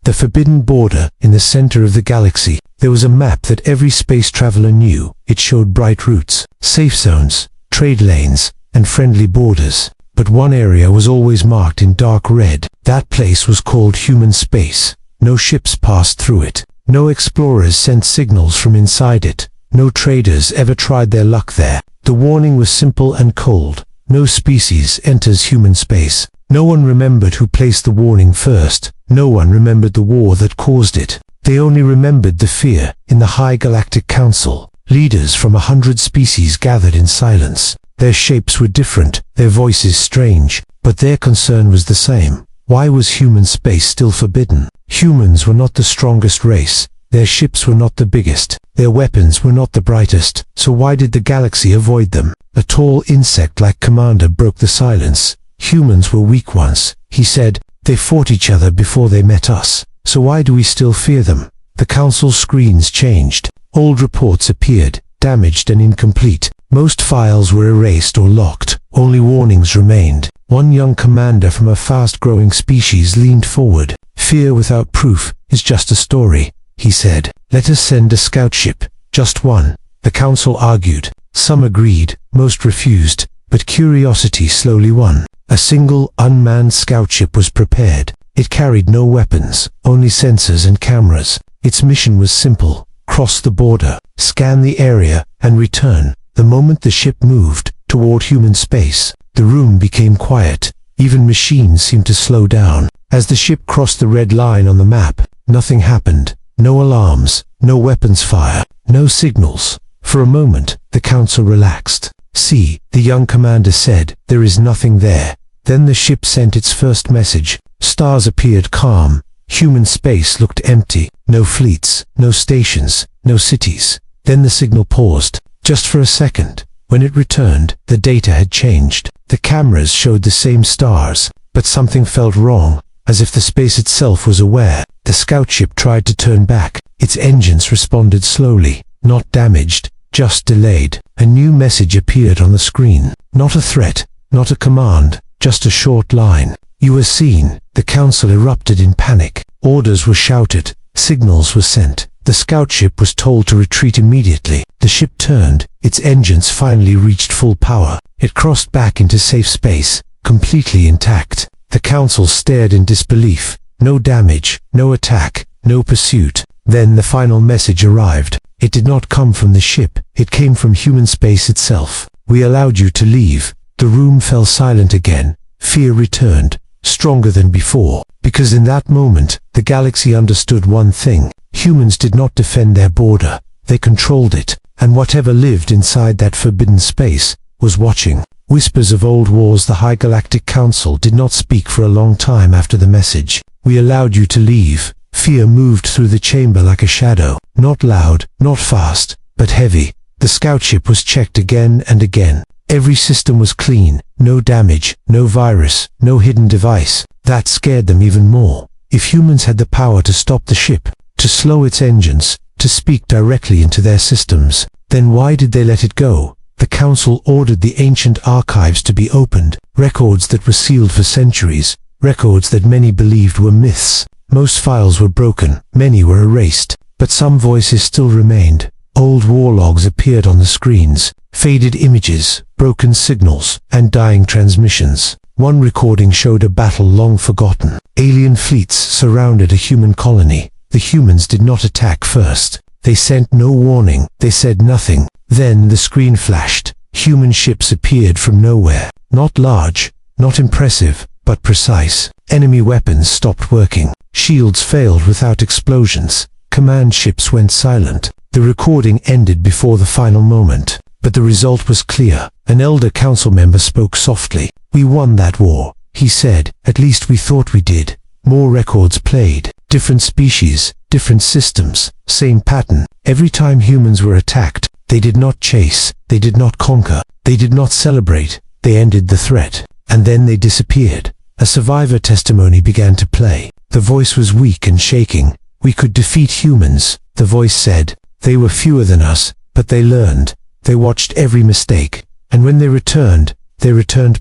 The forbidden border in the center of the galaxy. There was a map that every space traveler knew. It showed bright routes, safe zones, trade lanes, and friendly borders. But one area was always marked in dark red. That place was called human space. No ships passed through it. No explorers sent signals from inside it. No traders ever tried their luck there. The warning was simple and cold. No species enters human space. No one remembered who placed the warning first. No one remembered the war that caused it. They only remembered the fear. In the High Galactic Council, leaders from 100 species gathered in silence. Their shapes were different, their voices strange, but their concern was the same. Why was human space still forbidden? Humans were not the strongest race. Their ships were not the biggest. Their weapons were not the brightest. So why did the galaxy avoid them? A tall insect-like commander broke the silence. Humans were weak once, he said. They fought each other before they met us. So why do we still fear them? The council's screens changed. Old reports appeared, damaged and incomplete. Most files were erased or locked. Only warnings remained. One young commander from a fast-growing species leaned forward. Fear without proof is just a story, he said. Let us send a scout ship. Just one. The council argued. Some agreed, most refused, but curiosity slowly won. A single, unmanned scout ship was prepared. It carried no weapons, only sensors and cameras. Its mission was simple: cross the border, scan the area, and return. The moment the ship moved toward human space, the room became quiet. Even machines seemed to slow down. As the ship crossed the red line on the map, nothing happened. No alarms, no weapons fire, no signals. For a moment, the council relaxed. See, the young commander said, there is nothing there. Then the ship sent its first message. Stars appeared calm. Human space looked empty. No fleets, no stations, no cities. Then the signal paused, just for a second. When it returned, the data had changed. The cameras showed the same stars, but something felt wrong, as if the space itself was aware. The scout ship tried to turn back. Its engines responded slowly, not damaged, just delayed. A new message appeared on the screen. Not a threat, not a command, just a short line. You were seen. The council erupted in panic. Orders were shouted. Signals were sent. The scout ship was told to retreat immediately. The ship turned. Its engines finally reached full power. It crossed back into safe space, completely intact. The council stared in disbelief. No damage, no attack, no pursuit. Then the final message arrived. It did not come from the ship. It came from human space itself. We allowed you to leave. The room fell silent again. Fear returned, stronger than before. Because in that moment, the galaxy understood one thing. Humans did not defend their border. They controlled it. And whatever lived inside that forbidden space was watching. Whispers of old wars. The High Galactic Council did not speak for a long time after the message. We allowed you to leave. Fear moved through the chamber like a shadow. Not loud, not fast, but heavy. The scout ship was checked again and again. Every system was clean. No damage, no virus, no hidden device. That scared them even more. If humans had the power to stop the ship, to slow its engines, to speak directly into their systems, then why did they let it go? The council ordered the ancient archives to be opened. Records that were sealed for centuries. Records that many believed were myths. Most files were broken. Many were erased. But some voices still remained. Old war logs appeared on the screens. Faded images, broken signals, and dying transmissions. One recording showed a battle long forgotten. Alien fleets surrounded a human colony. The humans did not attack first. They sent no warning. They said nothing. Then the screen flashed. Human ships appeared from nowhere. Not large, not impressive, but precise. Enemy weapons stopped working. Shields failed without explosions. Command ships went silent. The recording ended before the final moment. But the result was clear. An elder council member spoke softly. We won that war, he said. At least we thought we did. More records played. Different species, different systems, same pattern. Every time humans were attacked, they did not chase, they did not conquer, they did not celebrate. They ended the threat. And then they disappeared. A survivor testimony began to play. The voice was weak and shaking. We could defeat humans, the voice said. They were fewer than us, but they learned. They watched every mistake. And when they returned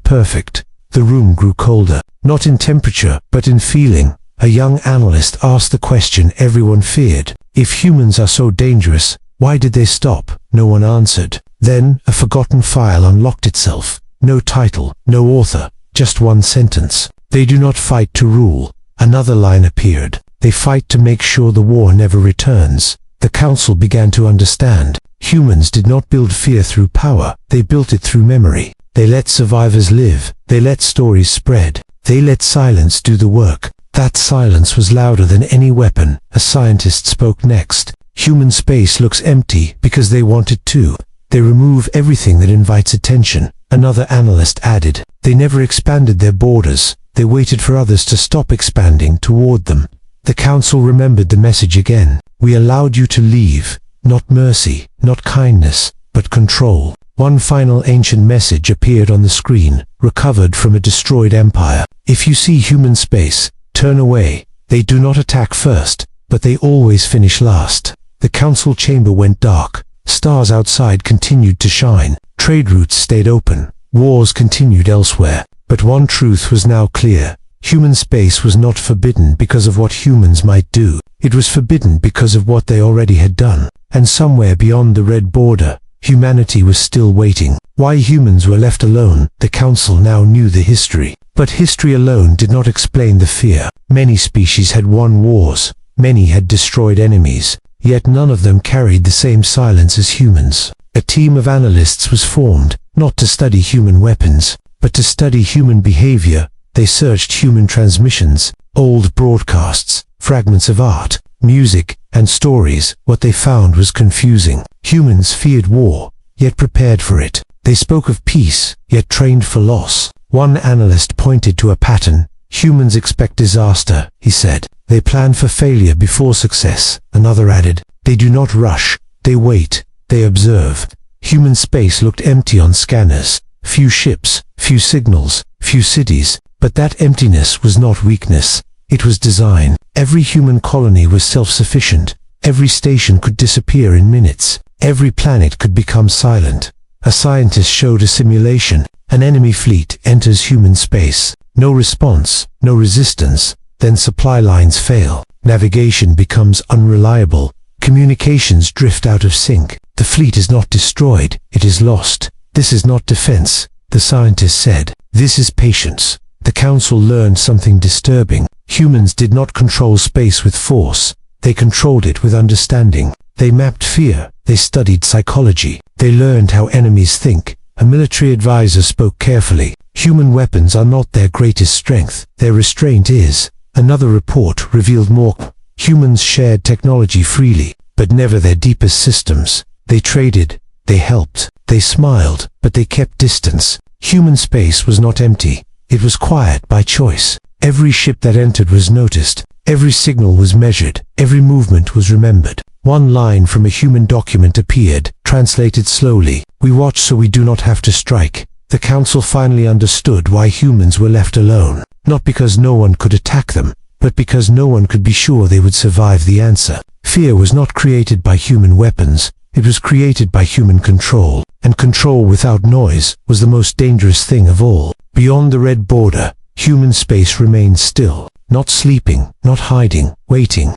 perfect. The room grew colder, not in temperature, but in feeling. A young analyst asked the question everyone feared. If humans are so dangerous, why did they stop? No one answered. Then, a forgotten file unlocked itself. No title, no author, just one sentence. They do not fight to rule. Another line appeared. They fight to make sure the war never returns. The council began to understand. Humans did not build fear through power. They built it through memory. They let survivors live. They let stories spread. They let silence do the work. That silence was louder than any weapon. A scientist spoke next. Human space looks empty because they want it to. They remove everything that invites attention. Another analyst added. They never expanded their borders. They waited for others to stop expanding toward them. The council remembered the message again. We allowed you to leave. Not mercy, not kindness, but control. One final ancient message appeared on the screen, recovered from a destroyed empire. If you see human space, turn away. They do not attack first, but they always finish last. The council chamber went dark. Stars outside continued to shine. Trade routes stayed open. Wars continued elsewhere. But one truth was now clear. Human space was not forbidden because of what humans might do. It was forbidden because of what they already had done. And somewhere beyond the red border, humanity was still waiting. Why humans were left alone, the council now knew the history. But history alone did not explain the fear. Many species had won wars. Many had destroyed enemies. Yet none of them carried the same silence as humans. A team of analysts was formed, not to study human weapons, but to study human behavior. They searched human transmissions, old broadcasts, fragments of art, music, and stories. What they found was confusing. Humans feared war, yet prepared for it. They spoke of peace, yet trained for loss. One analyst pointed to a pattern. Humans expect disaster, he said. They plan for failure before success. Another added. They do not rush. They wait. They observe. Human space looked empty on scanners. Few ships, few signals, few cities. But that emptiness was not weakness. It was design. Every human colony was self-sufficient. Every station could disappear in minutes. Every planet could become silent. A scientist showed a simulation. An enemy fleet enters human space. No response, no resistance. Then supply lines fail. Navigation becomes unreliable. Communications drift out of sync. The fleet is not destroyed. It is lost. This is not defense, the scientist said. This is patience. The council learned something disturbing. Humans did not control space with force. They controlled it with understanding. They mapped fear. They studied psychology. They learned how enemies think. A military advisor spoke carefully. Human weapons are not their greatest strength. Their restraint is. Another report revealed more. Humans shared technology freely, but never their deepest systems. They traded. They helped. They smiled, but they kept distance. Human space was not empty. It was quiet by choice. Every ship that entered was noticed. Every signal was measured. Every movement was remembered. One line from a human document appeared, translated slowly. We watch so we do not have to strike. The council finally understood why humans were left alone. Not because no one could attack them, but because no one could be sure they would survive the answer. Fear was not created by human weapons. It was created by human control. And control without noise was the most dangerous thing of all. Beyond the red border, human space remained still. Not sleeping, not hiding, waiting.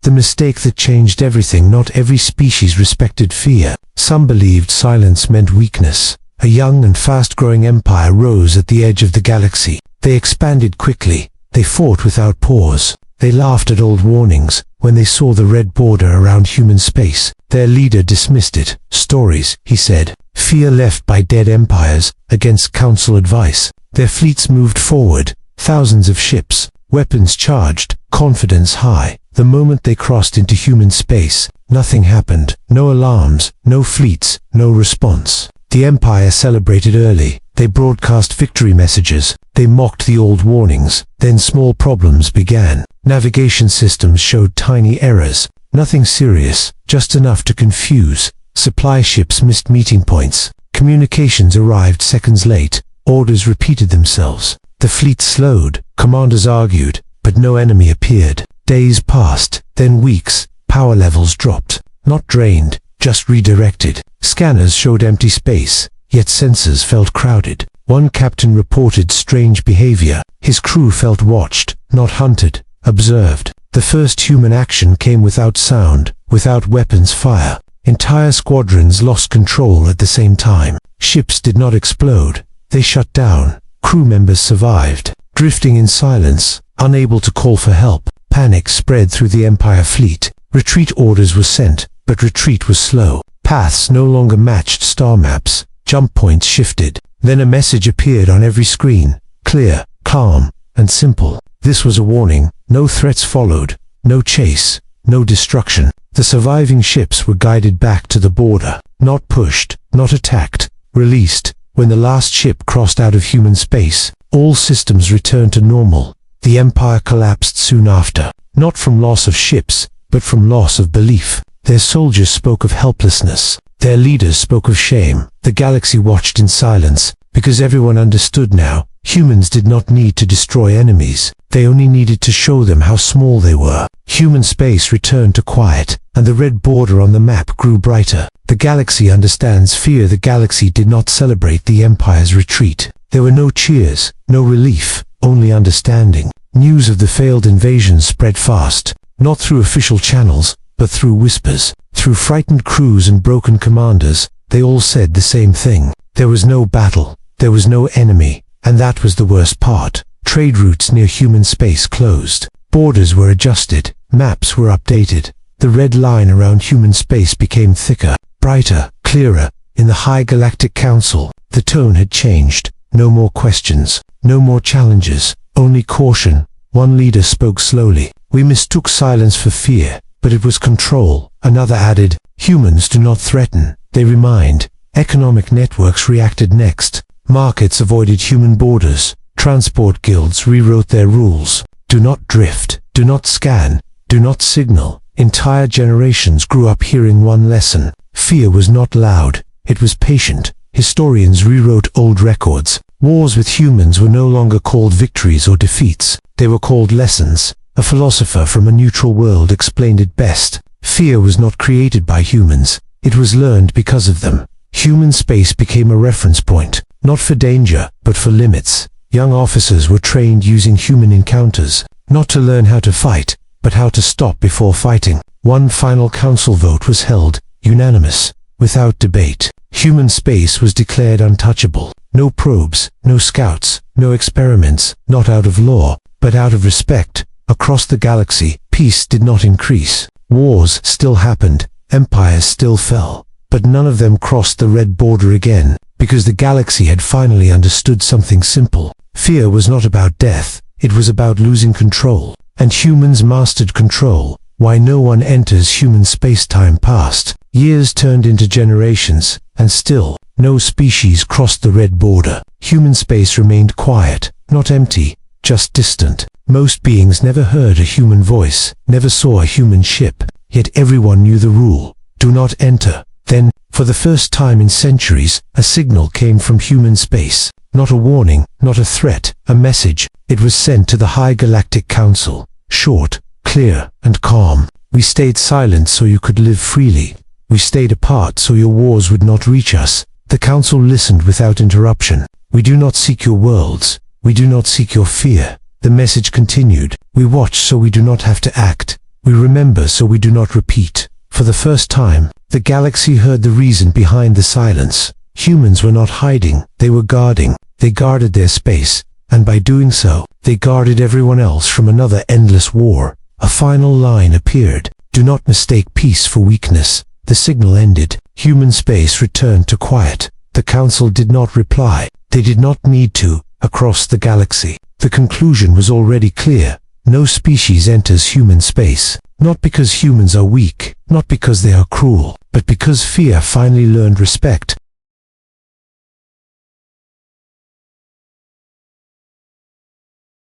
The mistake that changed everything. Not every species respected fear. Some believed silence meant weakness. A young and fast-growing empire rose at the edge of the galaxy. They expanded quickly. They fought without pause. They laughed at old warnings. When they saw the red border around human space, their leader dismissed it. Stories, he said. Fear left by dead empires, against council advice. Their fleets moved forward. Thousands of ships, weapons charged, confidence high. The moment they crossed into human space, nothing happened. No alarms, no fleets, no response. The empire celebrated early. They broadcast victory messages. They mocked the old warnings. Then small problems began. Navigation systems showed tiny errors. Nothing serious, just enough to confuse. Supply ships missed meeting points. Communications arrived seconds late. Orders repeated themselves. The fleet slowed. Commanders argued, but no enemy appeared. Days passed, then weeks. Power levels dropped. Not drained, just redirected. Scanners showed empty space, yet sensors felt crowded. One captain reported strange behavior. His crew felt watched, not hunted. observed. The first human action came without sound, without weapons fire. Entire squadrons lost control at the same time. Ships did not explode. They shut down. Crew members survived, drifting in silence, unable to call for help. Panic spread through the Empire fleet. Retreat orders were sent, but retreat was slow. Paths no longer matched star maps. Jump points shifted. Then a message appeared on every screen. Clear, calm, and simple. This was a warning. No threats followed. No chase. No destruction. The surviving ships were guided back to the border. Not pushed. Not attacked. Released. When the last ship crossed out of human space, all systems returned to normal. The Empire collapsed soon after. Not from loss of ships, but from loss of belief. Their soldiers spoke of helplessness. Their leaders spoke of shame. The galaxy watched in silence, because everyone understood now. Humans did not need to destroy enemies. They only needed to show them how small they were. Human space returned to quiet, and the red border on the map grew brighter. The galaxy understands fear. The galaxy did not celebrate the Empire's retreat. There were no cheers, no relief, only understanding. News of the failed invasion spread fast, not through official channels, but through whispers. Through frightened crews and broken commanders, they all said the same thing. There was no battle, there was no enemy, and that was the worst part. Trade routes near human space closed. Borders were adjusted, maps were updated. The red line around human space became thicker, brighter, clearer. In the High Galactic Council, the tone had changed. No more questions, no more challenges, only caution. One leader spoke slowly. We mistook silence for fear, but it was control. Another added, humans do not threaten, they remind. Economic networks reacted next. Markets avoided human borders. Transport guilds rewrote their rules. Do not drift, do not scan, do not signal. Entire generations grew up hearing one lesson. Fear was not loud, it was patient. Historians rewrote old records. Wars with humans were no longer called victories or defeats. They were called lessons. A philosopher from a neutral world explained it best. Fear was not created by humans. It was learned because of them. Human space became a reference point, not for danger, but for limits. Young officers were trained using human encounters, not to learn how to fight, but how to stop before fighting. One final council vote was held, unanimous, without debate. Human space was declared untouchable. No probes, no scouts, no experiments, not out of law, but out of respect. Across the galaxy, peace did not increase. Wars still happened, empires still fell, but none of them crossed the red border again, because the galaxy had finally understood something simple. Fear was not about death, it was about losing control. And humans mastered control. Why no one enters human space-time passed. Years turned into generations, and still, no species crossed the red border. Human space remained quiet, not empty, just distant. Most beings never heard a human voice, never saw a human ship, yet everyone knew the rule: do not enter. Then, for the first time in centuries, a signal came from human space. Not a warning, not a threat, a message. It was sent to the High Galactic Council. Short, clear, and calm. We stayed silent so you could live freely. We stayed apart so your wars would not reach us. The Council listened without interruption. We do not seek your worlds. We do not seek your fear. The message continued. We watch so we do not have to act. We remember so we do not repeat. For the first time, the galaxy heard the reason behind the silence. Humans were not hiding, they were guarding. They guarded their space, and by doing so, they guarded everyone else from another endless war. A final line appeared. Do not mistake peace for weakness. The signal ended. Human space returned to quiet. The Council did not reply. They did not need to. Across the galaxy, the conclusion was already clear. No species enters human space. Not because humans are weak, not because they are cruel, but because fear finally learned respect.